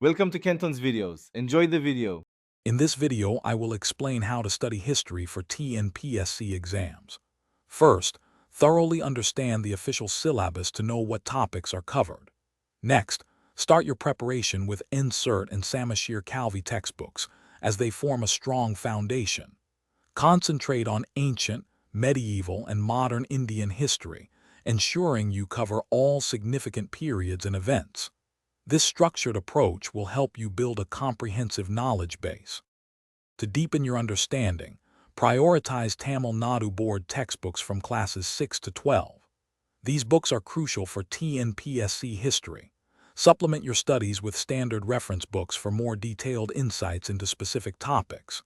Welcome to Kenton's videos. Enjoy the video. In this video, I will explain how to study history for TNpsc exams. First, thoroughly understand the official syllabus to know what topics are covered. Next, start your preparation with Insert and Samashir Calvi textbooks, as they form a strong foundation. Concentrate on ancient, medieval, and modern Indian history, ensuring you cover all significant periods and events. This structured approach will help you build a comprehensive knowledge base. To deepen your understanding, prioritize Tamil Nadu Board textbooks from classes 6 to 12. These books are crucial for TNpsc history. Supplement your studies with standard reference books for more detailed insights into specific topics.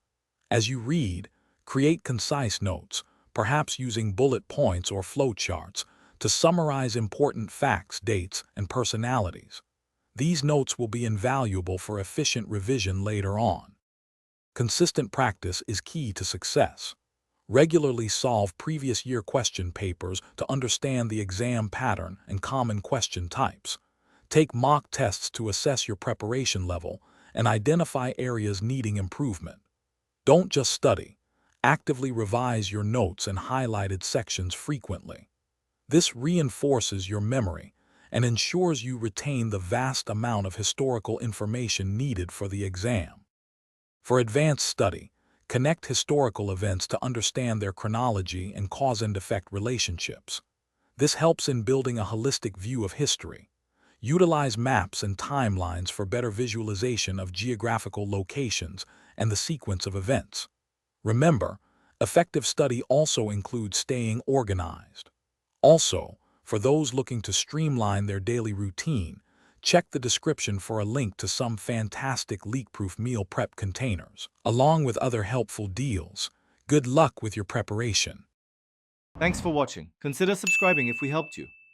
As you read, create concise notes, perhaps using bullet points or flowcharts, to summarize important facts, dates, and personalities. These notes will be invaluable for efficient revision later on. Consistent practice is key to success. Regularly solve previous year question papers to understand the exam pattern and common question types. Take mock tests to assess your preparation level and identify areas needing improvement. Don't just study. Actively revise your notes and highlighted sections frequently. This reinforces your memory and ensures you retain the vast amount of historical information needed for the exam. For advanced study, connect historical events to understand their chronology and cause and effect relationships. This helps in building a holistic view of history. Utilize maps and timelines for better visualization of geographical locations and the sequence of events. Remember, effective study also includes staying organized. Also, for those looking to streamline their daily routine, check the description for a link to some fantastic leak-proof meal prep containers, along with other helpful deals. Good luck with your preparation. Thanks for watching. Consider subscribing if we helped you.